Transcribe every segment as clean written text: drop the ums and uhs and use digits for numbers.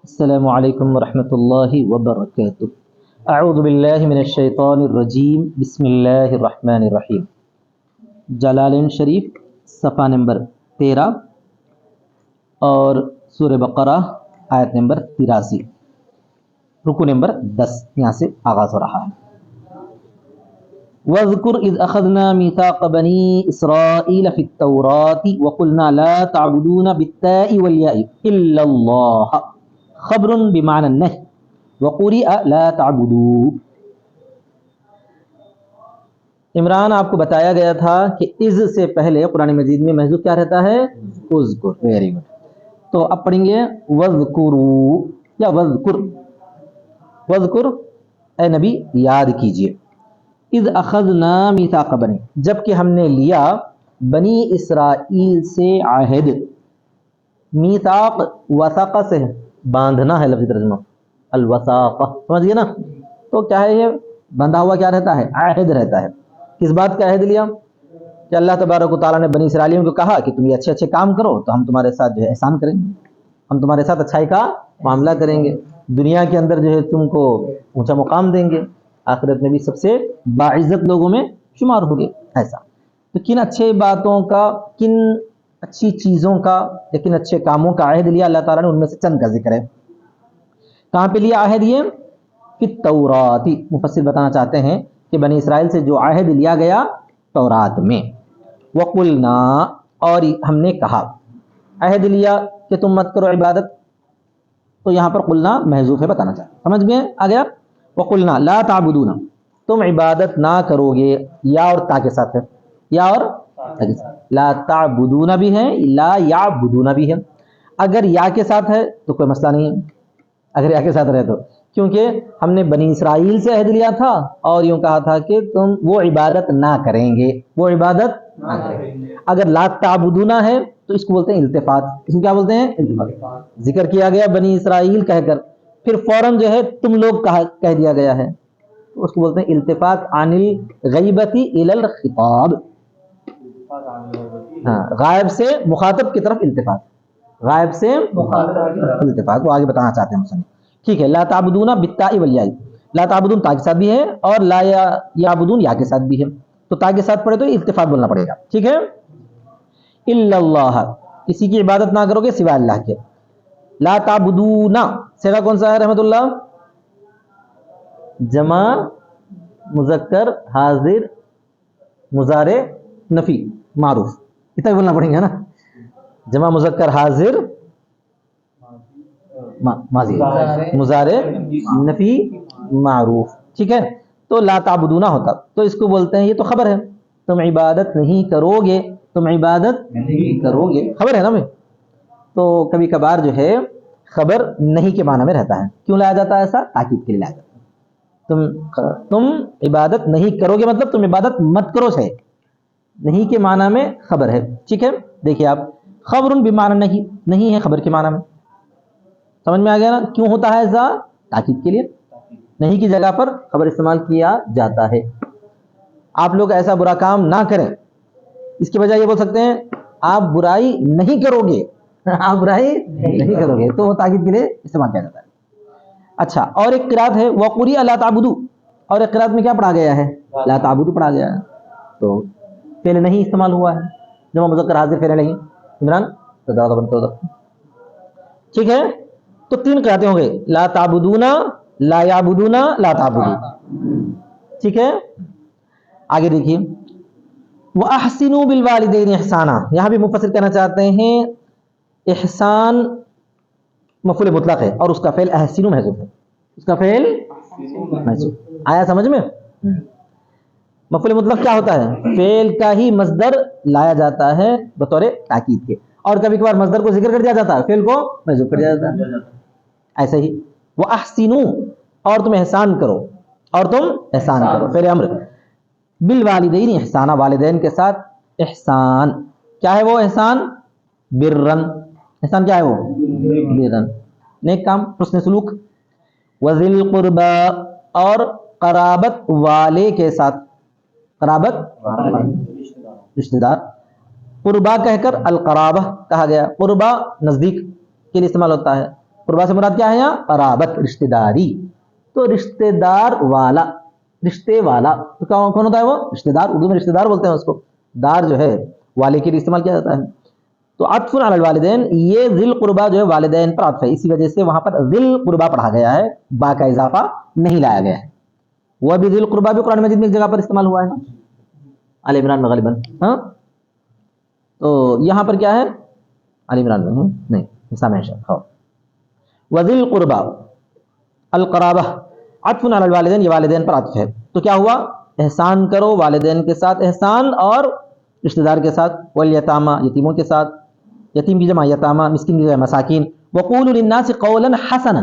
السلام علیکم ورحمۃ اللہ وبرکاتہ۔ اعوذ باللہ من الشیطان الرجیم، بسم اللہ الرحمن الرحیم۔ جلالین شریف صفحہ نمبر 13 اور سورہ بقرہ آیت نمبر 83، رکو نمبر 10، یہاں سے آغاز ہو رہا ہے۔ وَاذْكُرْ إِذْ أَخَذْنَا مِيثَاقَ بَنِي إِسْرَائِيلَ فِي التَّوْرَاةِ وَقُلْنَا لَا تَعْبُدُونَ بِالتَّاءِ وَالْيَاءِ إِلَّا اللَّهَ خبر بمعنى النهي وقرئ لا تعبدوا۔ عمران آپ کو بتایا گیا تھا کہ از سے پہلے قرآن مجید میں محذوف کیا رہتا ہے؟ اذکر۔ Very good. تو اب پڑھیں گے وذکروا یا وذکر۔ وذکر اے نبی یاد کیجئے، اذ اخذنا میثاق بنی، جب کہ ہم نے لیا بنی اسرائیل سے عہد۔ میثاق وثاق سے باندھنا ہے، لفظ ترجمہ الوثاق، سمجھ گئے نا؟ تو کیا ہے؟ یہ بندھا ہوا کیا رہتا ہے؟ عہد رہتا ہے۔ کس بات کا عہد لیا؟ کہ اللہ تبارک و تعالیٰ نے بنی اسرائیلیوں کو کہا کہ تم یہ اچھے اچھے کام کرو تو ہم تمہارے ساتھ جو ہے احسان کریں گے، ہم تمہارے ساتھ اچھائی کا معاملہ کریں گے، دنیا کے اندر جو ہے تم کو اونچا مقام دیں گے، آخرت میں بھی سب سے باعزت لوگوں میں شمار ہوگے۔ ایسا تو کن اچھے باتوں کا، کن اچھی چیزوں کا، لیکن اچھے کاموں کا عہد لیا اللہ تعالیٰ نے، ان میں سے چند کا ذکر ہے۔ کہاں پہ لیا عہد؟ یہ فی التوراۃ۔ مفسر بتانا چاہتے ہیں کہ بنی اسرائیل سے جو عہد لیا گیا تورات میں۔ وقلنا، اور ہم نے کہا، عہد لیا کہ تم مت کرو عبادت، تو یہاں پر قلنا محذوف ہے، بتانا چاہتے ہیں، سمجھ میں آ گیا؟ وقلنا لا تعبدون، تم عبادت نہ کرو گے، یا اور تا کے ساتھ ہے، یا اور لا تعبدون بھی ہے، لا یعبدون بھی ہے۔ اگر یا کے ساتھ ہے تو کوئی مسئلہ نہیں ہے، اگر یا کے ساتھ رہے تو، کیونکہ ہم نے بنی اسرائیل سے عہد لیا تھا اور یوں کہا تھا کہ تم وہ عبادت نہ کریں گے، وہ عبادت نہ کریں گے۔ اگر لا تعبدون ہے تو اس کو بولتے ہیں التفات۔ اس کو کیا بولتے ہیں؟ التفات۔ ذکر کیا گیا بنی اسرائیل کہہ کر، پھر فوراً جو ہے تم لوگ کہہ دیا گیا ہے، تو اس کو بولتے ہیں التفات عن الغیبۃ الی الخطاب۔ ہاں، غائب سے مخاطب کی طرف التفات، غائب سے التفات، وہ آگے بتانا چاہتے ہیں مصنف۔ ٹھیک ہے، لا تعبدون بالتاء والیاء، لا تعبدون تا کے ساتھ بھی ہے اور لا یعبدون یا کے ساتھ بھی ہے، تو تا کے ساتھ پڑھے تو التفات بولنا پڑے گا، ٹھیک ہے؟ الا اللہ، کسی کی عبادت نہ کرو گے سوائے اللہ کے۔ لا تعبدون صیغہ کون سا ہے رحمت اللہ؟ جمع مذکر حاضر مضارع نفی معروف، اتنا بولنا پڑیں گے نا، جمع مذکر حاضر ماضی مضارع نفی معروف، ٹھیک ہے؟ تو لا تعبدون ہوتا تو اس کو بولتے ہیں، یہ تو خبر ہے، تم عبادت نہیں کرو گے، تم عبادت نہیں کرو گے، خبر ہے نا میں؟ تو کبھی کبھار جو ہے خبر نہیں کے معنی میں رہتا ہے، کیوں لایا جاتا ہے ایسا؟ تاکید کے لیے لایا جاتا ہے۔ تم عبادت نہیں کرو گے مطلب تم عبادت مت کرو سے، نہیں کے معنی میں خبر ہے، ٹھیک ہے؟ دیکھیے آپ، خبر بمعنی نہیں، نہیں ہے خبر کے معنی میں، سمجھ میں آ گیا نا؟ کیوں ہوتا ہے ایسا؟ تاکید کے لیے، نہیں کی جگہ پر خبر استعمال کیا جاتا ہے۔ آپ لوگ ایسا برا کام نہ کریں، اس کی بجائے یہ بول سکتے ہیں آپ برائی نہیں کرو گے، آپ برائی نہیں کرو گے، تو وہ تاکید کے لیے استعمال کیا جاتا ہے۔ اچھا، اور ایک قرات ہے وَقُرِئَ لَا تَعْبُدُوا، اور ایک قرات میں کیا پڑھا گیا ہے؟ لا تعبدوا پڑھا گیا ہے، تو فعل نہیں استعمال ہوا ہے، جمع مذکر حاضر فعل نہیں۔ عمران ٹھیک ہے؟ تو تین قراتیں ہوں گے، لا تعبدون، لا یعبدون، لا تعبدوا، ٹھیک ہے؟ آگے دیکھیے وَأَحْسِنُوا بِالْوَالِدَيْنِ إِحْسَانًا، یہاں بھی مفسر کہنا چاہتے ہیں احسان مفعول مطلق ہے اور اس کا فعل احسنوا محذوف ہے، اس کا فعل محذوف، آیا سمجھ میں؟ مفعول مطلق کیا ہوتا ہے؟ فعل کا ہی مصدر لایا جاتا ہے بطور تاکید کے، اور کبھی کبھار مصدر کو ذکر کر دیا جاتا ہے، فعل کو محذوف کر دیا جاتا ہے، ایسے ہی وَأَحْسِنُوا، اور تم احسان کرو، اور تم احسان کرو، فعل امر، بالوالدین احسانہ، والدین کے ساتھ احسان، کیا ہے وہ احسان؟ برن، احسان کیا ہے وہ؟ برن، نیک کام، حسن سلوک۔ وذل قربا، اور قرابت والے کے ساتھ، قرابت رشتہ دار، قربا کہہ کر القرابہ کہا گیا، قربا نزدیک کے لیے استعمال ہوتا ہے، قربا سے مراد کیا ہے یہاں؟ قرابت، رشتہ داری. تو رشتہ دار والا، رشتے والا تو کون ہوتا ہے؟ وہ رشتہ دار. اردو میں رشتہ دار بولتے ہیں اس کو. دار جو ہے والے کے لیے استعمال کیا جاتا ہے. تو عطف علی الوالدین، یہ ذی القربا جو ہے والدین پر عطف ہے، اسی وجہ سے وہاں پر ذی القربا پڑھا گیا ہے، با کا اضافہ نہیں لایا گیا ہے. وہ بھی ذی القربا بھی قرآن مجید میں ایک جگہ پر استعمال ہوا ہے نا، آل عمران میں غالباً. ہاں تو یہاں پر کیا ہے؟ آل عمران میں نہیں، نساء میں ہے. وذی القربا القرابہ عطف علی الوالدین، یہ والدین پر عطف ہے. تو کیا ہوا؟ احسان کرو والدین کے ساتھ احسان، اور رشتہ دار کے ساتھ، والیتامى یتیموں کے ساتھ، یتیم کی جمع یتامى، مسکین کی جمع مساکین. وقولوا للناس قولا حسنا،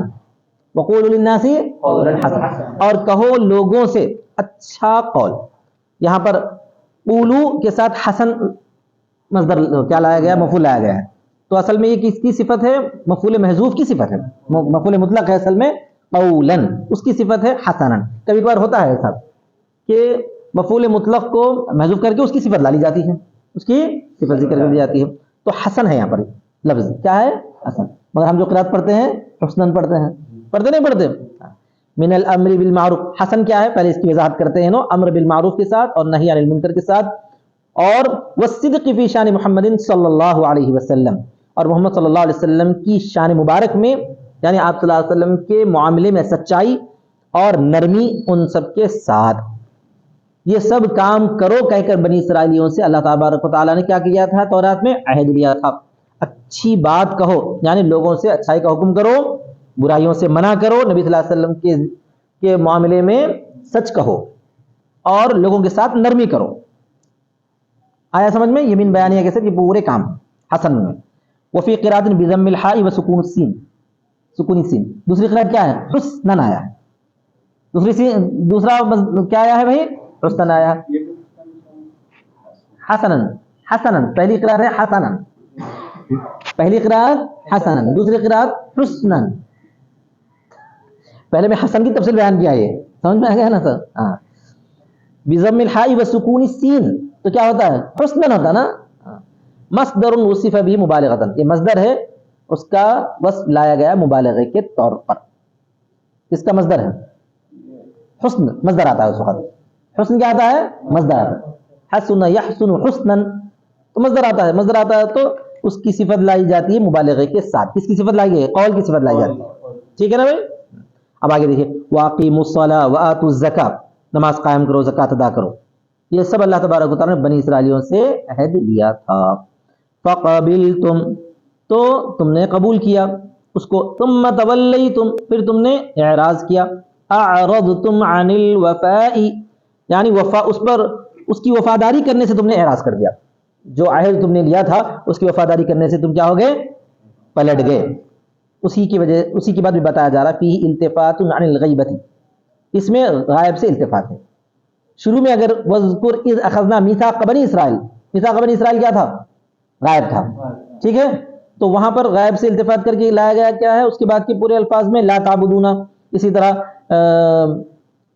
وقولوا للناس قولا حسنا، اور کہو لوگوں سے اچھا قول. یہاں پر قولو کے ساتھ حسن مصدر کیا لایا گیا؟ مفعول لایا گیا ہے. تو اصل میں یہ کس کی صفت ہے؟ مفعول محذوف کی صفت ہے. مفعول مطلق ہے اصل میں قولا، اس کی صفت ہے حسنا. کبھی کبھار ہوتا ہے ایسا کہ مفعول مطلق کو محذوف کر کے اس کی صفت لا لی جاتی ہے، اس کی صفت ذکر کر دی جاتی ہے. تو حسن ہے یہاں پر لفظ، کیا ہے؟ حسن. مگر ہم جو قرات پڑھتے ہیں حسنن پڑھتے ہیں، پڑھتے نہیں پڑھتے؟ من الامر بالمعروف، حسن کیا ہے پہلے اس کی وضاحت کرتے ہیں. امر بالمعروف کے ساتھ اور نہی عن المنکر کے ساتھ. اور والصدق فی شان محمد صلی اللہ علیہ وسلم، اور محمد صلی اللہ علیہ وسلم کی شان مبارک میں، یعنی آپ صلی اللہ علیہ وسلم کے معاملے میں سچائی اور نرمی ان سب کے ساتھ. یہ سب کام کرو کہہ کر بنی اسرائیلیوں سے اللہ تبارک و تعالیٰ نے کیا کیا تھا؟ تورات میں عہد لیا تھا. اچھی بات کہو، یعنی لوگوں سے اچھائی کا حکم کرو، برائیوں سے منع کرو، نبی صلی اللہ علیہ وسلم کے معاملے میں سچ کہو، اور لوگوں کے ساتھ نرمی کرو. آیا سمجھ میں؟ یمین بیانیہ کے ساتھ یہ پورے کام حسن میں. وفی قراءۃ بضم الحاء وسکون السین، سکون السین. دوسری قراءت کیا ہے؟ حسنن آیا ہے. دوسرا کیا آیا ہے بھائی؟ حسنن آیا ہے. حسنن، حسنن پہلی قراءت ہے حسنن، پہلی قراءت حسنن، دوسری قراءت حسنن. پہلے میں حسن کی تفصیل بیان کیا، یہ سمجھ میں آ گیا نا سر؟ ہاں. بضم الحاء وسکون السین تو کیا ہوتا ہے؟ حسنن ہوتا نا. مصدر وصف به مبالغۃ، یہ مصدر ہے، اس کا وصف لایا گیا مبالغے کے طور پر. کس کا مصدر ہے؟ حسن مصدر آتا ہے اس وقت. حسن کیا آتا ہے؟ مصدر آتا ہے. حسن یحسن حسنا تو مصدر آتا ہے. مصدر آتا ہے تو اس کی صفت لائی جاتی ہے مبالغے کے ساتھ. کس کی صفت لائی گئی؟ قول کی صفت لائی جاتی ہے. ٹھیک ہے نا بھائی؟ اب آگے دیکھیے، واقیموا الصلاۃ وآتوا الزکاۃ، نماز قائم کرو، زکات ادا کرو. یہ سب اللہ تبارک و تعالیٰ نے بنی اسرائیلیوں سے عہد لیا تھا. فقبلتم تو تم نے قبول کیا اس کو، ثم تولیتم پھر تم نے اعراض کیا. اعرضتم عن الوفاء، یعنی وفا اس پر، اس کی وفاداری کرنے سے تم نے اعراض کر دیا. جو عہد تم نے لیا تھا اس کی وفاداری کرنے سے تم کیا ہو گئے؟ پلٹ گئے. اسی کی وجہ، اسی کی بات بھی بتایا جا رہا فیہ التفات عن الغیبۃ، اس میں غائب سے التفات ہے. شروع میں اگر وذکر اذ اخذنا میثاق بنی اسرائیل، میثاق بنی اسرائیل کیا تھا؟ غائب تھا. ٹھیک ہے، تو وہاں پر غائب سے التفات کر کے لایا گیا کیا ہے؟ اس کے بعد کے پورے الفاظ میں لا تعبدون، اسی طرح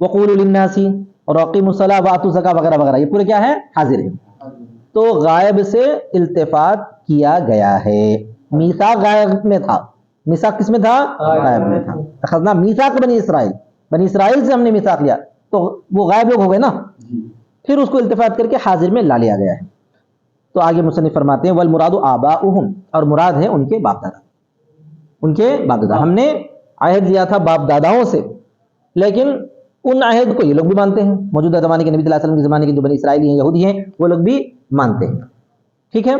وقولوا للناس اور اقیموا الصلاۃ وآتوا الزکاۃ وغیرہ وغیرہ، یہ پورے کیا ہے؟ حاضر ہیں. تو غائب سے التفات کیا گیا ہے. میثاق غائب میں تھا، میثاق کس میں تھا؟ غائب میں تھا. اخذنا میثاق بنی اسرائیل، بنی اسرائیل سے ہم نے میثاق لیا، تو وہ غائب لوگ ہو گئے نا، پھر اس کو التفات کر کے حاضر میں لا لیا گیا ہے. تو آگے مصنف فرماتے ہیں والمراد آباؤہم، اور مراد ہے ان کے باپ دادا. ان کے باپ دادا، ہم نے عہد لیا تھا باپ داداؤں سے، لیکن ان عہد کو یہ لوگ بھی مانتے ہیں. موجودہ زمانے کے نبی صلی اللہ علیہ وسلم کے زمانے کے جو بنی اسرائیلی ہیں، یہودی ہیں، وہ لوگ بھی مانتے ہیں. ٹھیک ہے.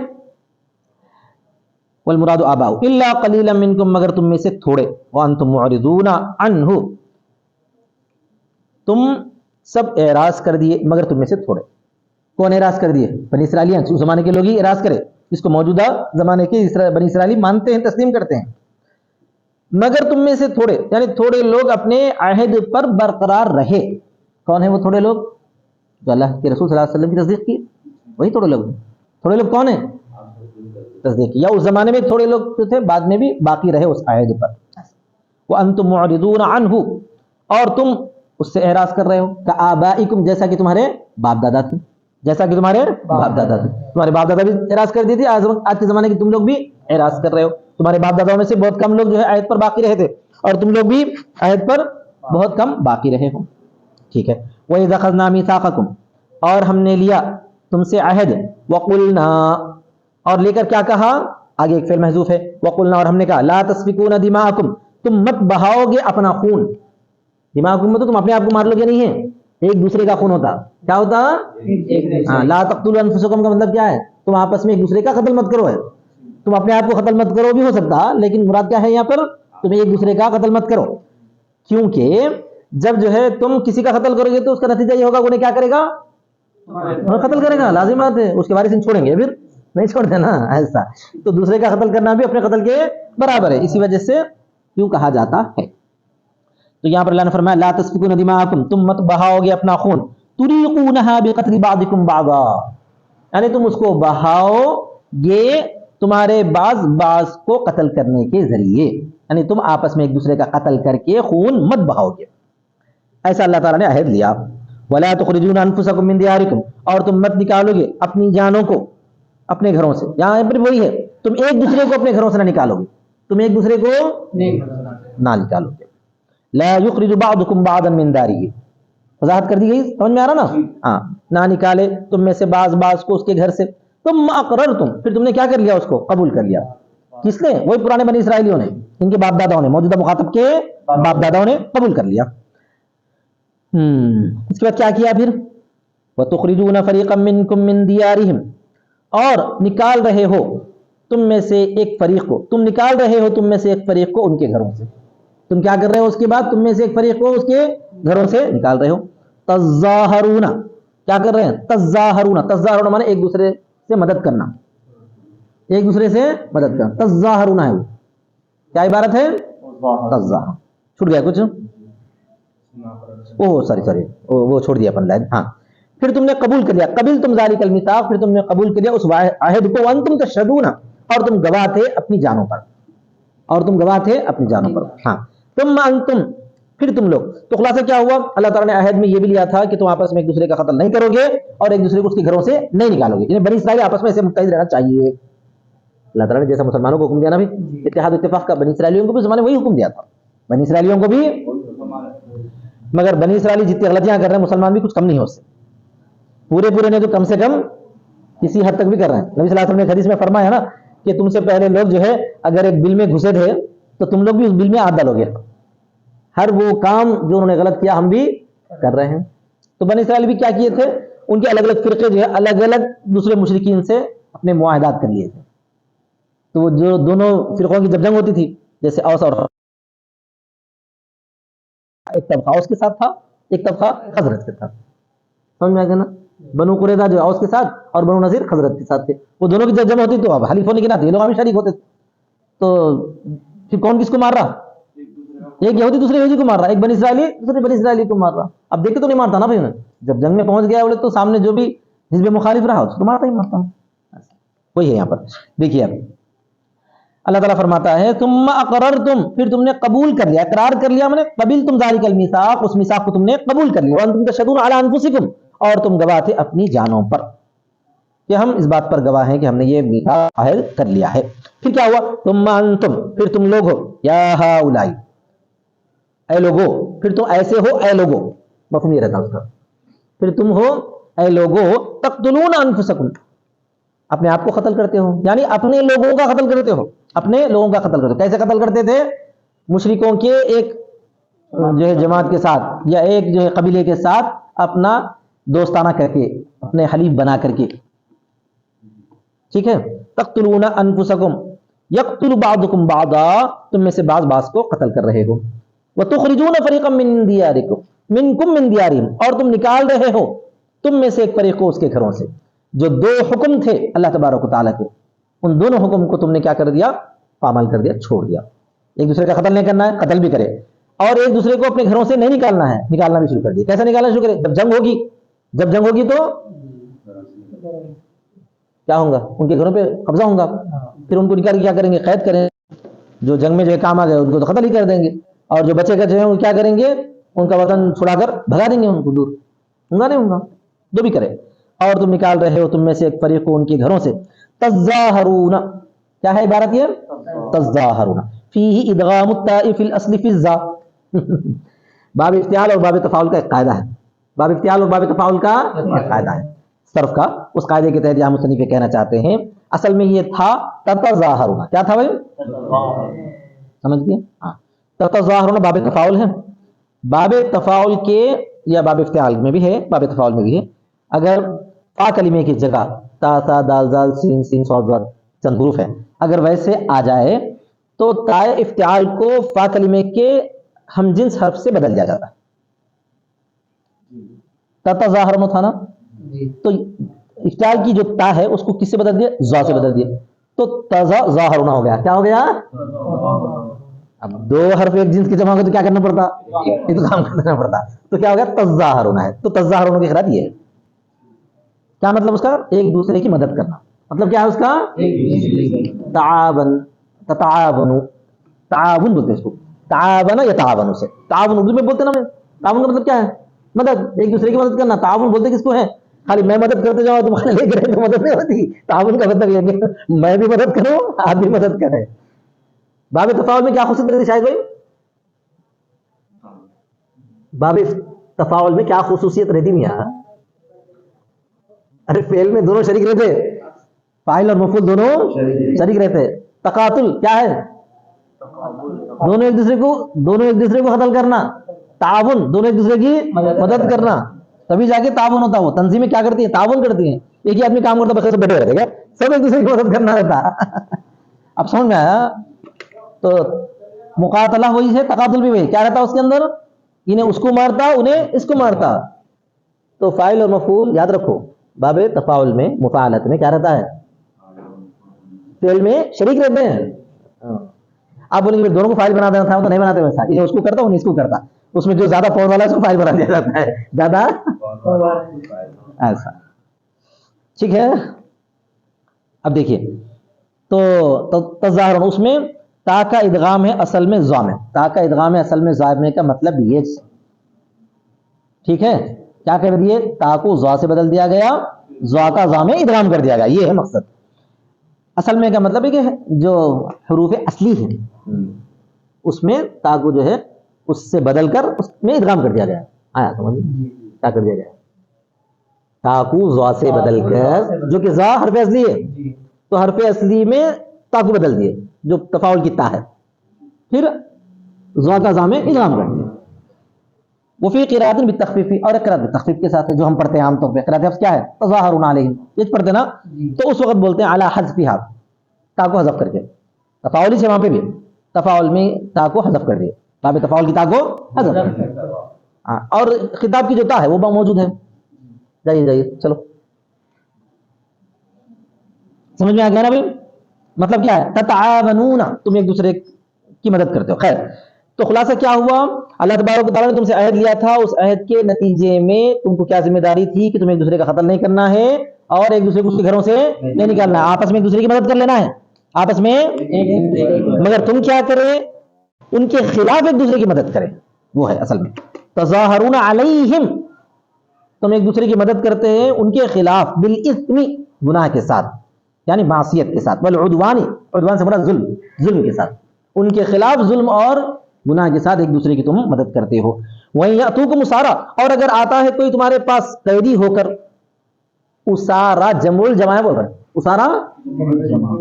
والمراد آباؤ الا قلیلا منکم، مگر تم میں سے تھوڑے، وانتم معرضون عنہ، تم سب اعراض کر دیے مگر تم میں سے تھوڑے. کون اعراض کر دیے؟ بنی اسرائیلیاں، اس زمانے کے لوگ ہی اعراض کرے، جس کو موجودہ زمانے کے بنی اسرائیلی مانتے ہیں، تسلیم کرتے ہیں. مگر تم میں سے تھوڑے، یعنی تھوڑے لوگ اپنے عہد پر برقرار رہے. کون ہیں وہ تھوڑے لوگ؟ جو اللہ کے رسول صلی اللہ علیہ وسلم کی تصدیق کی، وہی تھوڑے لوگ ہیں. تھوڑے لوگ کون ہیں؟ تصدیق کی. یا اس زمانے میں تھوڑے لوگ جو تھے بعد میں بھی باقی رہے اس عہد پر. وانتم معرضون عنہ، اور تم اس سے اعراض کر رہے ہو. کآبائکم، جیسا کہ تمہارے باپ دادا تھے، جیسا کہ تمہارے باپ دادا تھے. تمہارے باپ دادا بھی اعراض کر دی تھی، آج کے زمانے کے تم لوگ بھی اعراض کر رہے ہو. تمہارے باپ داداؤں میں سے بہت کم لوگ جو ہے عہد پر باقی رہے تھے اور تم لوگ بھی عہد پر بہت کم باقی رہے ہو. ٹھیک ہے. وَإِذْ أَخَذْنَا مِيثَاقَكُمْ اور ہم نے لیا تم سے عہد. وَقُلْنَا اور لے کر کیا کہا؟ آگے ایک فعل محذوف ہے. وَقُلْنَا اور ہم نے کہا لَا تَسْفِكُونَ دِمَاءَكُمْ تم مت بہاؤ گے اپنا خون. دماغ میں تو تم اپنے آپ کو مار لو گے نہیں ہے, ایک دوسرے کا خون ہوتا. کیا ہوتا؟ ہاں. لا تقتلوا انفسکم کا مطلب کیا ہے؟ تم آپس میں ایک دوسرے کا قتل مت کرو ہے. تم اپنے آپ کو قتل مت کرو بھی ہو سکتا, لیکن مراد کیا ہے یہاں پر؟ تم ایک دوسرے کا قتل مت کرو. کیونکہ جب جو ہے تم کسی کا قتل کرو گے تو اس کا نتیجہ یہ ہوگا انہیں کیا کرے گا؟ قتل کرے گا. لازم بات ہے. اس کے وارث چھوڑیں گے پھر نہیں چھوڑتے نا ایسا. تو دوسرے کا قتل کرنا بھی اپنے قتل کے برابر ہے. اسی وجہ سے کیوں کہا جاتا ہے. تو یہاں پر اللہ نے فرمایا لا تسفكون دماءكم تم مت بہاؤ گے اپنا خون. تریقونها بقتل بعضكم بعضا یعنی تم اس کو بہاؤ گے تمہارے بعض کو قتل کرنے کے ذریعے, یعنی تم آپس میں ایک دوسرے کا قتل کر کے خون مت بہاؤ گے. ایسا اللہ تعالیٰ نے عہد لیا. ولا تخرجون انفسکم من دیارکم اور تم مت نکالو گے اپنی جانوں کو اپنے گھروں سے. یہاں پر وہی ہے, تم ایک دوسرے کو اپنے گھروں سے نہ نکالو گے, تم ایک دوسرے کو نہ نکالو گے. لا یخرج بعضکم بعضا من دارہ وضاحت کر دی گئی, سمجھ میں آ رہا نا؟ ہاں. نہ نکالے تم میں سے بعض کو اس کے گھر سے. تم اقررتم پھر تم نے کیا کر لیا, اس کو قبول کر لیا. کس نے؟ وہی پرانے بنی اسرائیلیوں نے, ان کے باپ داداؤں نے, موجودہ مخاطب کے باپ داداؤں نے قبول کر لیا. اس کے بعد کیا کیا پھر؟ وَتُخْرِجُونَ فَرِيقًا مِّنكُم مِّن دِيَارِهِمْ اور نکال رہے ہو تم میں سے ایک فریق کو, تم نکال رہے ہو تم میں سے ایک فریق کو ان کے گھروں سے. تم کیا کر رہے ہو اس کے بعد؟ تم میں سے ایک فریق کو اس کے گھروں سے نکال رہے ہو. تظاہرون کیا کر رہے ہیں؟ تظاہرون مانے ایک دوسرے سے مدد کرنا, ایک دوسرے سے مدد کرنا. تظاہرون ہے وہ کیا عبارت ہے؟ تظاہر. چھوٹ گیا کچھ؟ اوہ سوری وہ چھوڑ دیا اپن لائن. ہاں. پھر تم نے قبول کر لیا. قبل تم ذالک المیثاق پھر تم نے قبول کر لیا اس عہد کو. وانتم تشهدون اور تم گواہ تھے اپنی جانوں پر, اور تم گواہ تھے اپنی جانوں پر. ہاں. ثم انتم پھر تم لوگ. تو خلاصہ کیا ہوا؟ اللہ تعالیٰ نے عہد میں یہ بھی لیا تھا کہ تم آپس میں ایک دوسرے کا قتل نہیں کرو گے اور ایک دوسرے کو اس کے گھروں سے نہیں نکالو گے. یعنی بنی اسرائیل آپس میں ایسے متحد رہنا چاہیے. اللہ تعالیٰ نے جیسا مسلمانوں کو حکم دیا نا بھی اتحاد اتفاق کا, بنی اسرائیلیوں کو بھی زمانے وہی حکم دیا تھا. بنی اسرائیلیوں کو بھی, مگر بنی اسرائیلی جتنی غلطیاں کر رہے ہیں مسلمان بھی کچھ کم نہیں ہو سکتے. پورے نے تو کم سے کم کسی حد تک بھی کر رہے ہیں. نبی صلی اللہ علیہ وسلم نے حدیث میں فرمایا نا کہ تم سے پہلے لوگ جو ہے اگر ایک بل میں گھسے تھے تو تم لوگ بھی اس بل میں ہاتھ ڈالو گے. ہر وہ کام جو انہوں نے غلط کیا ہم بھی کر رہے ہیں. تو بنی اسرائیل بھی کیا کیے تھے؟ ان کے الگ الگ فرقے جو ہے الگ الگ دوسرے مشرکین سے اپنے معاہدات کر لیے تھے. تو وہ جو دونوں فرقوں کی جب جنگ ہوتی تھی, جیسے اوس اور ایک طبقہ اوس کے ساتھ تھا, ایک طبقہ خزرج کے ساتھ. سمجھ میں آ گیا نا؟ بنو قریظہ جو اوس کے ساتھ اور بنو نذیر خزرج کے ساتھ تھے. وہ دونوں کی جب جنگ ہوتی تو اب حلیف ہونے کے ناطے یہ لوگ ہمیں شریک ہوتے. تو پھر کون کس کو مار رہا؟ ایک یہودی دوسرے یہودی کو مار رہا, ایک بنی اسرائیلی دوسرے بنی اسرائیلی کو مار رہا. اب دیکھ کے تو نہیں مارتا نا بھائی, جب جنگ میں پہنچ گیا بولے تو سامنے جو بھی حزب مخالف رہا اس کو مارتا ہی مارتا. وہی ہے یہاں پر. دیکھیے اب اللہ تعالیٰ فرماتا ہے ثم اقررتم پھر تم نے قبول کر لیا, اقرار کر لیا میں نے, قبل تم ذالک المیثاق اس میثاق کو تم نے قبول کر لیا. وانتم تشهدون علی انفسکم اور تم گواہ تھے اپنی جانوں پر کہ ہم اس بات پر گواہ ہیں کہ ہم نے یہ میثاق عہد کر لیا ہے. پھر کیا ہوا؟ ثم انتم پھر تم لوگ ہو یا ہؤلاء اے لوگو, پھر تم ایسے ہو اے لوگو, مفہوم یہ رہتا اس کا. پھر تم ہو اے لوگو تقتلون انفسکم اپنے آپ کو قتل کرتے ہو, یعنی اپنے لوگوں کا قتل کرتے ہو, اپنے لوگوں کا قتل کرتے ہو. کیسے قتل کرتے تھے؟ مشرکوں کے ایک جو ہے جماعت کے ساتھ یا ایک جو ہے قبیلے کے ساتھ اپنا دوستانہ کر کے, اپنے حلیف بنا کر کے. ٹھیک ہے. تقتلون انفسکم یقتل بعضکم بعضا تم میں سے بعض کو قتل کر رہے ہو. وتخرجون فریقا من دیارکم منکم من دیارہم اور تم نکال رہے ہو تم میں سے ایک فریق کو اس کے گھروں سے. جو دو حکم تھے اللہ تبارک و تعالیٰ کے, ان دونوں حکم کو تم نے کیا کر دیا؟ پامال کر دیا, چھوڑ دیا. ایک دوسرے کا قتل نہیں کرنا ہے, قتل بھی کرے, اور ایک دوسرے کو اپنے گھروں سے نہیں نکالنا ہے, نکالنا بھی شروع کر دیا. کیسے نکالنا شروع کرے؟ جب جنگ ہوگی تو کیا ہوگا؟ ان کے گھروں پہ قبضہ ہوگا. پھر ان کو نکال کے کیا کریں گے؟ قید کریں. جو جنگ میں جو ہے کام آ گئے ان کو تو قتل ہی کر دیں گے, اور جو بچے کا جو ہے وہ کیا کریں گے؟ ان کا وطن چھڑا کر بھگا دیں گے ان کو دور. ہوگا نہیں ہوگا؟ جو بھی کرے. اور تم نکال رہے ہو تم میں سے ایک فریق کو ان کے گھروں سے. تظاہرون کیا ہے عبارت یہ؟ تظاہرون فیہ ادغام التاء فی الاصل فی الزا باب افتعال اور باب تفاعل کا ایک قاعدہ ہے، باب افتعال اور باب تفاعل کا ایک قاعدہ ہے صرف کا، اس قاعدے کے تحت یہاں مصنف یہ کہنا چاہتے ہیں اصل میں یہ تھا تتظاہرون، کیا تھا بھائی؟ سمجھ گئے؟ ہاں تتظاہرون باب تفاعل ہے، باب تفاعل کے یا باب افتعال میں بھی ہے، باب تفاعل میں بھی ہے، اگر فا کلمے کی جگہ تا تا دال زال سین سین صاد ضاد چند حروف ہے، اگر ویسے آ جائے تو تا افتعال کو فا کلمے کے ہم جنس حرف سے بدل دیا جاتا ہے، تتظاہرون تھا نا، تو افتعال کی جو تا ہے اس کو کس سے بدل دیا؟ زا سے بدل دیا، تو تظاہرون ہو گیا، کیا ہو گیا؟ اب دو حرف ایک جنس کی جمع ہو تو کیا کرنا پڑتا؟ ادغام کرنا پڑتا، تو کیا ہو گیا؟ تظاہرون ہے، تو تظاہرون کی خراب یہ ہے، کیا مطلب اس کا؟ ایک دوسرے کی مدد کرنا، مطلب کیا ہے اس کا؟ تعاون، تتعاون، تعاون بولتے ہیں اس کو، تعاون یتعاون سے، تعاون اردو میں بولتے ہیں نا، تعاون کا مطلب کیا ہے؟ مدد، ایک دوسرے کی مدد کرنا، تعاون بولتے کس کو ہے؟ خالی میں مدد کرتے جاؤں تمہارے لے کرے تو مدد نہیں ہوتی، تعاون کا مطلب یہ کہ میں بھی مدد کروں آپ بھی مدد کریں۔ باب تفاعل میں کیا خصوصیت رہتی شاید بھائی؟ باب تفاعل میں کیا خصوصیت رہتی میاں؟ ارے فعل میں دونوں شریک رہتے، فاعل اور مفعول دونوں شریک رہتے، تقاتل کیا ہے؟ دونوں ایک دوسرے کو قتل کرنا، تعاون دونوں ایک دوسرے کی مدد کرنا، تبھی جا کے تعاون ہوتا ہے۔ وہ تنظیمیں کیا کرتی ہیں؟ تعاون کرتی ہیں، ایک ہی آدمی کام کرتا بس بیٹھے رہتے کیا؟ سب ایک دوسرے کی مدد کرنا رہتا اب سمجھ میں آیا؟ تو مقاتلہ وہی ہے، تقاتل بھی وہی، کیا رہتا اس کے اندر؟ انہیں اس کو مارتا انہیں اس کو مارتا، تو فاعل اور مفعول یاد رکھو باب تفاعل میں مفاعلت میں کیا رہتا ہے؟ فعل میں شریک رہتے ہیں۔ آپ بولیں گے دونوں کو فاعل بنا دینا تھا، تو نہیں بناتے ویسا، انہیں اس کو کرتا انہیں اس کو کرتا، اس میں جو زیادہ پاور والا ہے اس کو فاعل بنا دیا جاتا ہے، زیادہ ایسا، ٹھیک ہے؟ اب دیکھیے تو تظاہر اس میں تا کا ادغام ہے اصل میں ضا میں، تا کا ادغام ہے اصل میں ضا میں کا مطلب یہ، ٹھیک ہے؟ کیا کر دیے؟ تا کو ضا سے بدل دیا گیا، ضا کا ضا میں ادغام کر دیا گیا، یہ ہے مقصد۔ اصل میں کا مطلب ہے کہ جو حروف اصلی ہیں اس میں تا کو جو ہے اس سے بدل کر اس میں ادغام کر دیا گیا، آیا سمجھ؟ کیا کر دیا گیا؟ تا کو ضا سے بدل کر، جو کہ ضا حرف اصلی ہے تو حرف اصلی میں تا کو بدل دیے جو تفاعل کی تا ہے، پھر ضا کا ضا میں ادغام کر دیا۔ وفی قراءۃ بالتخفیف، اور ایک قراءت بالتخفیف کے ساتھ ہے جو ہم پڑھتے ہیں عام طور پہ، قراءت کیا ہے؟ تظاہرون علیہم، یہ پڑھتے نا، تو اس وقت بولتے ہیں علی حذفھا، تا کو حذف کر کے، تفاعلی سے وہاں پہ بھی تفاعل میں تا کو حذف کر دیا، باب تفاعل کی تا کو حذف کر دیا، اور خطاب کی جو تا ہے وہ موجود ہے، جائیے چلو سمجھ میں آ گیا نا بھائی؟ مطلب کیا ہے؟ تتعاونون، تم ایک دوسرے کی مدد کرتے ہو۔ خیر، تو خلاصہ کیا ہوا؟ اللہ تبارک و تعالیٰ نے تم سے عہد لیا تھا، اس عہد کے نتیجے میں تم کو کیا ذمہ داری تھی کہ تم ایک دوسرے کا قتل نہیں کرنا ہے اور ایک دوسرے کو اس کے گھروں سے نہیں نکالنا ہے، آپس میں ایک دوسرے کی مدد کر لینا ہے آپس میں، مگر تم کیا کرے؟ ان کے خلاف ایک دوسرے کی مدد کرے، وہ ہے اصل میں تظاہرون علیہم، تم ایک دوسرے کی مدد کرتے ہیں ان کے خلاف، بالاثم، گناہ کے ساتھ، یعنی معصیت کے ساتھ، والعدوان، عدوان سے مراد ظلم کے ساتھ، ان کے خلاف ظلم اور گناہ کے ساتھ ایک دوسرے کی تم مدد کرتے ہو۔ وہیں یاتوکم اسارا، اور اگر آتا ہے کوئی تمہارے پاس قیدی ہو کر، اسارا جمع الجمع بول رہے ہیں، اسارا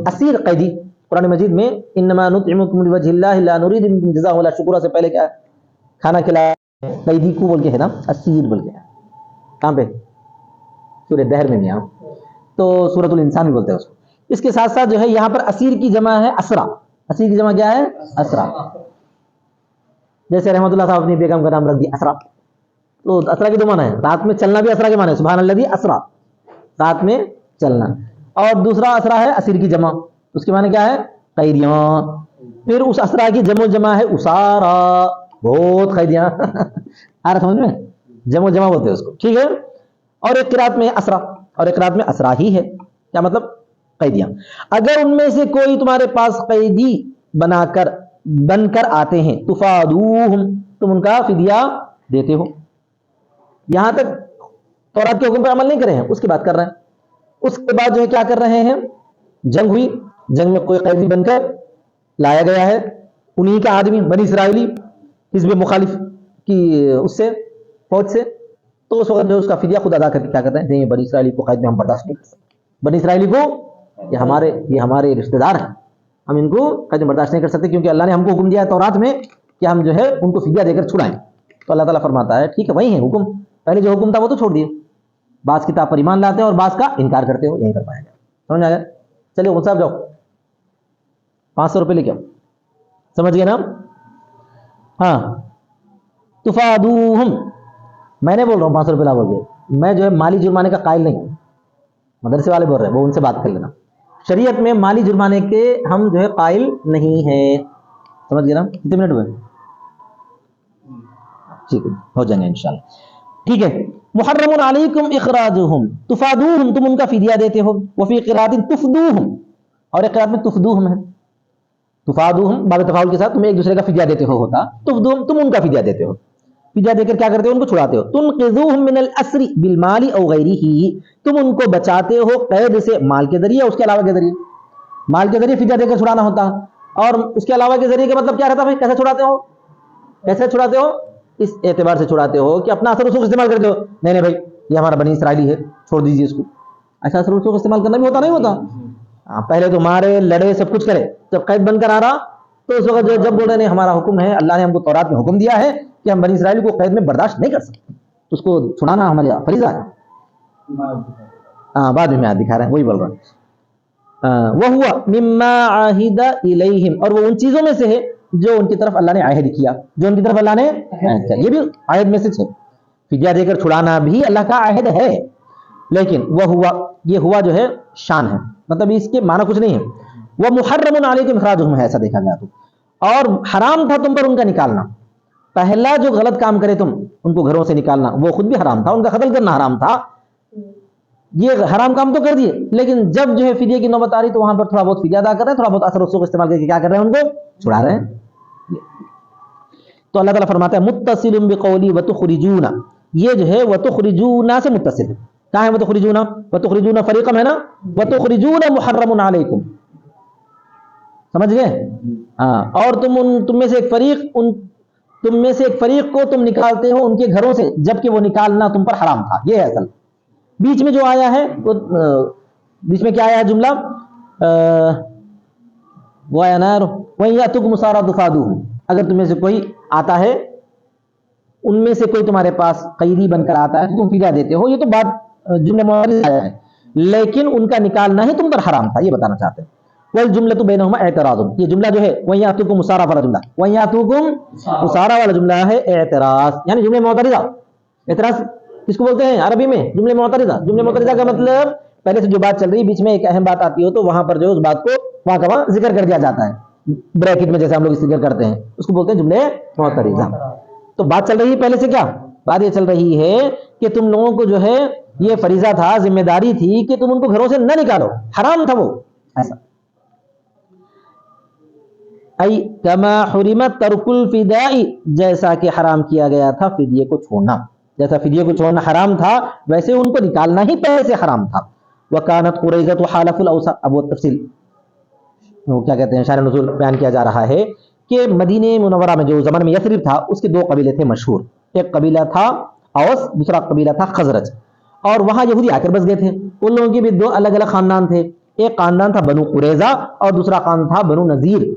اسیر قیدی، قرآن مجید میں انما نطعمکم لوجه اللہ لا نريد منکم جزاء ولا شکورا سے پہلے کیا کھانا کھلایا، قیدی کو بول کے ہے نا، اسیر بول کے ہے، کہاں پہ؟ سورہ دہر میں نہیں، تو سورۃ الانسان بھی بولتے ہیں اس کو۔ اس کے ساتھ ساتھ جو ہے یہاں پر اسیر کی جمع ہے اسرا، اسیر کی جمع کیا ہے؟ اسرا، جیسے رحمت اللہ صاحب اپنی بیگم کا نام رکھ دیا اسرا، تو اسرا کی دو معنی ہے، رات میں چلنا بھی اسرا کے معنی ہے، سبحان الذی اسرا، رات میں چلنا، اور دوسرا اسرا ہے اسیر کی جمع، اس کے معنی کیا ہے؟ قیدیاں، پھر اس اسرا کی جمع ہے اسارا، بہت قیدیاں آ رہا سمجھ میں؟ جمع بولتے ہیں اس کو، ٹھیک ہے؟ اور ایک قرات میں اسرا، اور ایک قرات میں اسرا ہی ہے، کیا مطلب؟ قیدیاں۔ اگر ان میں سے کوئی تمہارے پاس قیدی بن کر آتے ہیں، تفادوہم، تم ان کا فدیہ دیتے ہو، یہاں تک تورات کے حکم پر عمل نہیں کرے ہیں، اس کی بات کر رہے ہیں۔ اس کے بعد جو ہے کیا کر رہے ہیں؟ جنگ ہوئی، جنگ میں کوئی قیدی بن کر لایا گیا ہے، انہی کا آدمی بنی اسرائیلی حزب مخالف کی اس سے فوج سے، تو اس وقت جو اس کا فدیہ خود ادا کر کے کیا کرتے ہیں، نہیں بنی اسرائیلی کو قید میں ہم برداشت نہیں کر سکتے، بنی اسرائیلی کو یہ ہمارے رشتہ دار ہیں، ہم ان کو قید میں برداشت نہیں کر سکتے، کیونکہ اللہ نے ہم کو حکم دیا ہے تورات میں کہ ہم جو ہے ان کو فدیہ دے کر چھڑائیں۔ تو اللہ تعالیٰ فرماتا ہے ٹھیک ہے وہی ہے حکم، پہلے جو حکم تھا وہ تو چھوڑ دیے، بعض کتاب پر ایمان لاتے ہو اور بعض کا انکار کرتے ہو، یہی کر پائے گا، سمجھ آ گیا؟ چلیے وہ صاحب جاؤ 500 روپے لے کے آؤ، سمجھ گئے نا؟ ہاں تفادوہم، میں نے بول رہا ہوں 500 روپے لا بول کے، میں جو ہے مالی جرمانے کا قائل نہیں ہوں، مدرسے والے بول رہے ہیں وہ ان سے بات کر لینا، شریعت میں مالی جرمانے کے ہم جو ہے قائل نہیں ہیں، سمجھ گئے نا؟ کتنے منٹ ہوئے؟ ٹھیک ہے ہو جائیں گے انشاءاللہ، ٹھیک ہے۔ محرم علیکم اخراجہم تفادوہم، تم ان کا فدیہ دیتے ہو، وفی قرات تفدوہم، اور ایک قرات میں تفدوہم ہے، تفادوہم باب تفاعل کے ساتھ تم ایک دوسرے کا فدیہ دیتے ہو ہوتا، تفدوہم تم ان کا فدیہ دیتے ہو، فدیہ دے کر کیا کرتے ہو ان کو چھڑاتے ہو، تنقذوہم من الاسر بالمال او غیرہ، تم ان کو بچاتے ہو قید سے مال کے ذریعے اس کے علاوہ کے ذریعے، مال کے ذریعے فدیہ دے کر چھڑانا ہوتا، اور اس کے علاوہ کے ذریعے کا مطلب کیا رہتا ہے؟ کیسے چھڑاتے ہو؟ کیسے چھڑاتے ہو؟ اس اعتبار سے چھڑاتے ہو کہ اپنا اثر رسوخ استعمال کرتے ہو، نہیں بھائی یہ ہمارا بنی اسرائیلی ہے چھوڑ دیجیے اس کو، ایسا اثر رسوخ استعمال کرنا بھی ہوتا نہیں ہوتا، پہلے تو مارے لڑے سب کچھ کرے، جب قید بن کر آ رہا تو اس وقت جب بول رہے ہیں ہمارا حکم ہے، اللہ نے ہم کو تورات میں حکم دیا ہے کہ ہم بنی اسرائیل کو قید میں برداشت نہیں کر سکتے، تو اس کو چھڑانا ہمارا فریضہ ہے۔ بعد میں آیت دکھا رہے ہیں وہی بول رہے ہیں، وَهُوَ مِمَّا عَاهِدَ إِلَيْهِمْ، اور وہ ان چیزوں میں سے ہے جو ان کی طرف اللہ نے عہد کیا، جو ان کی طرف اللہ نے عہد کیا، یہ بھی عہد میں سے ہے، فدیہ دے کر چھڑانا بھی اللہ کا عہد ہے، لیکن وَهُوَ یہ ہوا جو ہے شان ہے، مطلب اس کے معنی کچھ نہیں ہے، وَمُحَرَّمٌ عَلَيْكُمْ إِخْرَاجُهُمْ ہے ایسا دیکھا گیا تو، اور حرام تھا تم پر ان کا نکالنا، پہلا جو غلط کام کرے تم ان کو گھروں سے نکالنا وہ خود بھی حرام تھا، ان کا قتل کرنا حرام تھا، یہ حرام کام تو کر دیے، لیکن جب جو ہے فدیہ کی نوبت آ رہی تو وہاں پر تھوڑا بہت فدیہ ادا کر رہے ہیں، تھوڑا بہت اثر رسوخ استعمال کر کے کیا کر رہے ہیں ان کو چھڑا رہے ہیں۔ تو اللہ تعالیٰ فرماتا ہے متصل بقولی وتخرجون، یہ جو ہے وتخرجون سے متصل ہے، کہاں ہے وتخرجون؟ وتخرجون فریقم ہے نا، وتخرجون محرم علیکم، سمجھ گئے؟ ہاں، اور تم میں سے ایک فریق کو تم نکالتے ہو ان کے گھروں سے جبکہ وہ نکالنا تم پر حرام تھا، یہ ہے اصل۔ بیچ میں جو آیا ہے بیچ میں کیا آیا ہے جملہ؟ وہ آیا نا وَإِن يَأْتُكُمْ أُسَارَىٰ تُفَادُوهُمْ، اگر تم میں سے کوئی آتا ہے، ان میں سے کوئی تمہارے پاس قیدی بن کر آتا ہے تو تم فدیہ دیتے ہو، یہ تو بات جملہ معترض آیا ہے، لیکن ان کا نکالنا ہی تم پر حرام تھا، یہ بتانا چاہتے ہیں۔ وَالْجُمْلَةُ بَيْنَهُمَا اعتراض، یہ جملہ جو ہے وَإِن يَأْتُكُمْ أُسَارَىٰ والا جملہ، وَإِن يَأْتُكُمْ أُسَارَىٰ والا جملہ ہے اعتراض، یعنی جملہ معترضہ۔ اعتراض کس کو بولتے ہیں عربی میں؟ جملہ معترضہ۔ جملہ معترضہ کا مطلب پہلے سے جو بات چل رہی ہے بیچ میں ایک اہم بات آتی ہو تو وہاں پر جو ہے اس بات کو وہاں کا وہاں ذکر کر دیا جاتا ہے، بریکٹ میں جیسے ہم لوگ ذکر کرتے ہیں اس کو بولتے ہیں جملہ معترضہ۔ تو بات چل رہی ہے پہلے سے کیا بات یہ چل رہی ہے کہ تم لوگوں کو جو ہے یہ فریضہ تھا، ذمہ داری تھی کہ تم ان کو گھروں سے نہ نکالو، حرام تھا وہ ایسا۔ ای کما حرمت ترک الفداء، جیسا کہ حرام کیا گیا تھا فدیے کو چھوڑنا، جیسا فدیے کو چھوڑنا حرام تھا ویسے ان کو نکالنا ہی پہلے سے حرام تھا۔ وکانت قریظۃ حالف الاوسط، اب وہ تفصیل وہ کیا کہتے ہیں شان نزول بیان کیا جا رہا ہے کہ مدینہ منورہ میں جو زمانے میں یثرب تھا اس کے دو قبیلے تھے مشہور، ایک قبیلہ تھا اوس، دوسرا قبیلہ تھا خزرج، اور وہاں یہودی آ کر بس گئے تھے، ان لوگوں کے بھی دو الگ الگ خاندان تھے، ایک خاندان تھا بنو قریظہ اور دوسرا خاندان تھا بنو نذیر۔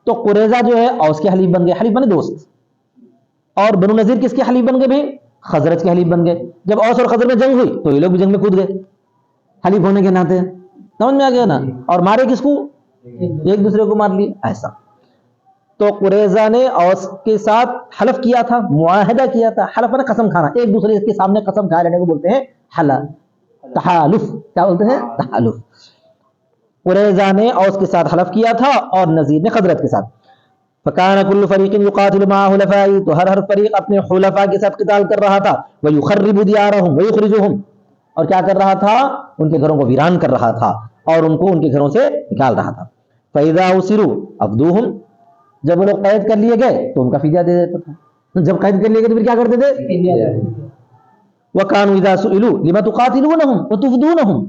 تو قریظہ جو ہے اوس کے حلیف بن گئے، حلیف بنے دوست، اور بنو نذیر کس کے حلیف بن گئے بھائی؟ خزرج کے حلیف بن گئے۔ جب اوس اور خزرج میں جنگ ہوئی تو یہ لوگ بھی جنگ میں کود گئے حلیف ہونے کے ناطے، سمجھ میں آ گیا نا، اور مارے کس کو؟ ایک دوسرے کو مار لیے ایسا۔ تو قریظہ نے اوس کے ساتھ حلف کیا تھا، معاہدہ کیا تھا، حلف نے قسم کھانا، ایک دوسرے کے سامنے قسم کھا لینے کو بولتے ہیں تحالف، کیا بولتے ہیں؟ تحالف۔ قریظہ نے اوس کے ساتھ حلف کیا تھا اور نذیر نے خزرج کے ساتھ۔ فکان کل فریق یقاتل مع حلفائه، تو ہر فریق اپنے حلفاء کے ساتھ قتال کر رہا تھا، ویخرب دیارهم ویخرجهم، اور کیا کر رہا تھا؟ ان کے گھروں کو ویران کر رہا تھا اور ان کو ان کے گھروں سے نکال رہا تھا۔ فاذا اسروا افدوهم، جب وہ لوگ قید کر لیے گئے تو ان کا فدیہ دے دیتا تھا، جب قید کر لیے گئے تو پھر کیا کرتے تھے؟ وکانوا اذا سئلوا لما تقاتلونهم وتفدونهم،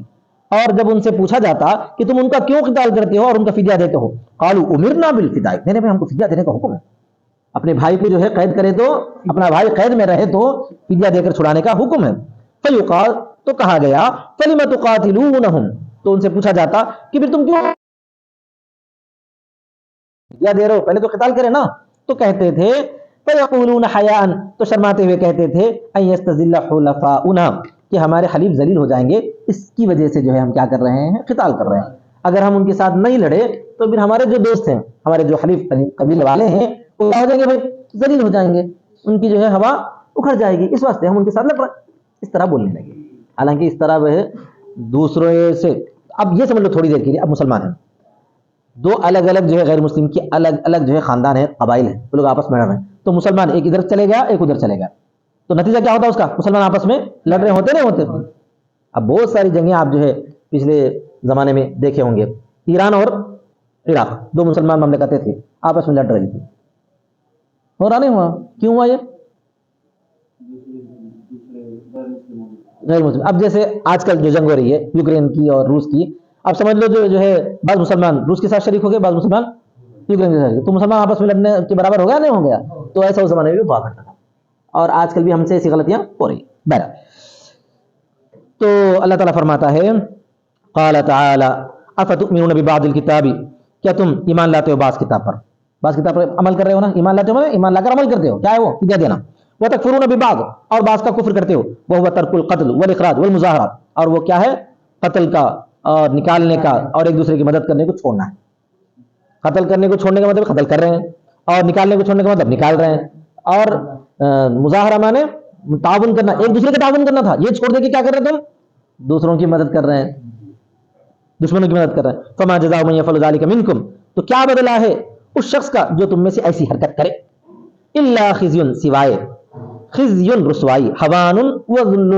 اور جب ان سے پوچھا جاتا کہ تم ان کا کیوں قتال کرتے ہو اور ان کا فدیہ دیتے ہو، قالوا امرنا بالفداء، نہیں نہیں ہم کو فدیہ دینے کا حکم ہے، اپنے بھائی کو جو ہے قید کرے تو، اپنا بھائی قید میں رہے تو فدیہ دے کر چھڑانے کا حکم ہے۔ فیقال، تو کہا گیا فلم تقاتلونہم، تو ان سے پوچھا جاتا کہ پھر تم کیوں فدیہ دے رہے ہو، پہلے تو قتال کرے نا، تو کہتے تھے فیقولون حیاء، تو شرماتے ہوئے کہتے تھے ان یستذل حلفاؤنا، کہ ہمارے حلیف ذلیل ہو جائیں گے، اس کی وجہ سے جو ہے ہم کیا کر رہے ہیں، قتال کر رہے ہیں، اگر ہم ان کے ساتھ نہیں لڑے تو پھر ہمارے جو دوست ہیں، ہمارے جو حلیف قبیلے والے ہیں، وہ کیا ہو جائیں گے بھائی، ذلیل ہو جائیں گے، ان کی جو ہے ہوا اکھڑ جائے گی، اس واسطے ہم ان کے ساتھ لڑ رہے ہیں، اس طرح بولنے لگے۔ حالانکہ اس طرح وہ دوسروں سے، اب یہ سمجھ لو تھوڑی دیر کے لیے، اب مسلمان ہیں، دو الگ الگ جو ہے غیر مسلم کی الگ الگ جو ہے خاندان ہے، قبائل ہیں، وہ لوگ آپس میں لڑ رہے ہیں، تو مسلمان ایک ادھر چلے گیا ایک ادھر چلے گیا، تو نتیجہ کیا ہوتا ہے اس کا، مسلمان آپس میں لڑ رہے ہوتے نہیں ہوتے۔ اب بہت ساری جنگیں آپ جو ہے پچھلے زمانے میں دیکھے ہوں گے، ایران اور عراق دو مسلمان مملکتیں تھیں، آپس میں لڑ رہی تھی، ہو رہا نہیں ہوا، کیوں ہوا یہ؟ غیر مسلم، اب جیسے آج کل جو جنگ ہو رہی ہے یوکرین کی اور روس کی، اب سمجھ لو جو ہے بعض مسلمان روس کے ساتھ شریک ہو گئے، بعض مسلمان یوکرین کے ساتھ، تو مسلمان آپس میں لڑنے کے برابر ہو گیا نہیں ہو گیا؟ تو ایسا اس زمانے میں بھی ہوا کرتا تھا، اور آج کل بھی ہم سے ایسی غلطیاں ہو رہی ہیں۔ بہرحال تو اللہ تعالیٰ فرماتا ہے قال تعالی افتؤمنون ببعض الکتاب، کیا تم ایمان لاتے ہو بعض کتاب پر، بعض کتاب پر عمل کر رہے ہو نا، ایمان لاتے ہو مطلب ایمان لا کر عمل کرتے ہو، کیا ہے وہ فدیہ دینا، وتکفرون ببعض، اور بعض کا کفر کرتے ہو، وهو ترک القتل والاخراج والمظاہرہ، اور وہ کیا ہے، قتل کا اور نکالنے کا اور ایک دوسرے کی مدد کرنے کو چھوڑنا ہے، قتل کرنے کو چھوڑنے کا مطلب قتل کر رہے ہیں، اور نکالنے کو چھوڑنے کا مطلب نکال رہے ہیں، اور مظاہرہ مانے تعاون کرنا، ایک دوسرے کا تعاون کرنا تھا، یہ چھوڑ دے کے کیا کر رہے تم، دوسروں کی مدد کر رہے ہیں، دشمنوں کی مدد کر رہے ہیں۔ فما جزاء من يفعل ذلك منكم، تو کیا بدلہ ہے اس شخص کا جو تم میں سے ایسی حرکت کرے، الا خزي، سوائے خزي رسوائی، حوان وذل،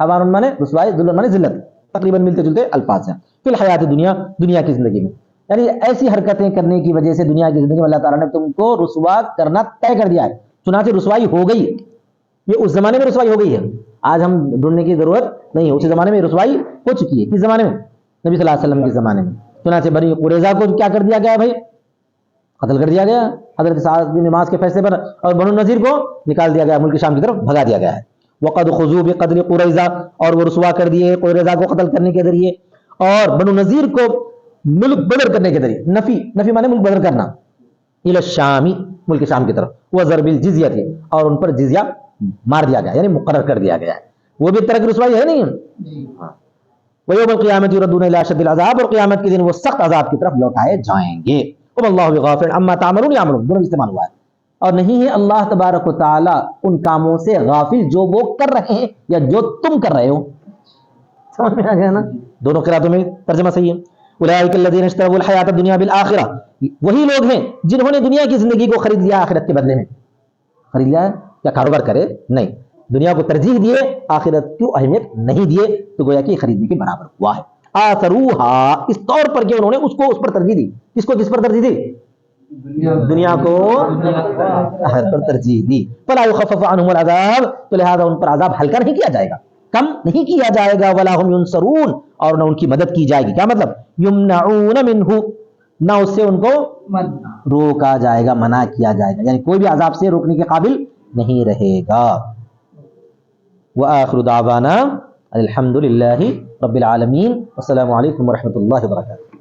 حوان مانے رسوائی، ذل مانے ذلت، تقریباً ملتے جلتے الفاظ ہیں، فی الحیات دنیا، دنیا کی زندگی میں، یعنی ایسی حرکتیں کرنے کی وجہ سے دنیا کی زندگی میں اللہ تعالیٰ نے تم کو رسوا کرنا طے کر دیا ہے، چنانچہ رسوائی ہو گئی، یہ اس زمانے میں رسوائی ہو گئی ہے، آج ہم ڈھونڈنے کی ضرورت نہیں ہے، اسی زمانے میں رسوائی ہو چکی ہے، کس زمانے میں، نبی صلی اللہ علیہ وسلم کے زمانے میں، چنانچہ بنی قریظہ کو کیا کر دیا گیا بھائی، قتل کر دیا گیا حضرت سعد بن معاذ کے فیصلے پر، اور بنو نذیر کو نکال دیا گیا، ملک شام کی طرف بھگا دیا گیا ہے، وقد خذوا بقتل قریظہ، اور وہ رسوا کر دیے قریظہ کو قتل کرنے کے ذریعے، اور بنو نذیر کو ملک بدر کرنے کے ذریعے، نفی مانے ملک بدر کرنا، الی الشام، ملک شام کی طرف، وضرب الجزیہ، اور ان پر جزیہ مار دیا گیا، یعنی مقرر کر دیا گیا ہے، وہ بھی طرح کی رسوائی ہے نہیں؟ وَيَوْمَ الْقِيَامَةِ يُرَدُّونَ إِلَىٰ أَشَدِّ الْعَذَابِ، اور قیامت کے دن وہ سخت عذاب کی طرف لوٹائے جائیں گے۔ وَمَا اللَّهُ بِغَافِلٍ عَمَّا تَعْمَلُونَ يَعْمَلُونَ، دونوں استعمال ہوا ہے، اور نہیں ہے اللہ تبارک و تعالی ان کاموں سے غافل جو وہ کر رہے ہیں یا جو تم کر رہے ہو، سمجھ میں آ گیا نا، دونوں قراتوں میں ترجمہ صحیح ہے۔ اولئک الذین اشتروا الحیاۃ الدنیا بالآخرہ، وہی لوگ ہیں جنہوں نے دنیا کی زندگی کو خرید لیا آخرت کے بدلے میں، خرید لیا کیا کاروبار کرے، نہیں، دنیا کو ترجیح دیے، آخرت کی اہمیت نہیں دیے، تو گویا کہ خریدنے کے برابر ہوا ہے۔ آثروہا، اس طور پر کہ انہوں نے اس کو اس پر ترجیح دی، کس کو کس پر ترجیح دی، دنیا کو آخرت پر ترجیح دی، فلا یخفف عنہم العذاب، تو لہذا ان پر عذاب ہلکا نہیں کیا جائے گا، کم نہیں کیا جائے گا، ولا هم ینصرون، اور نہ ان کی مدد کی جائے گی، کیا مطلب، یمنعون منہ، نہ اس سے ان کو روکا جائے گا، منع کیا جائے گا، یعنی کوئی بھی عذاب سے روکنے کے قابل نہیں رہے گا۔ وآخر دعوانا الحمد للہ رب العالمین، والسلام علیکم ورحمۃ اللہ وبرکاتہ۔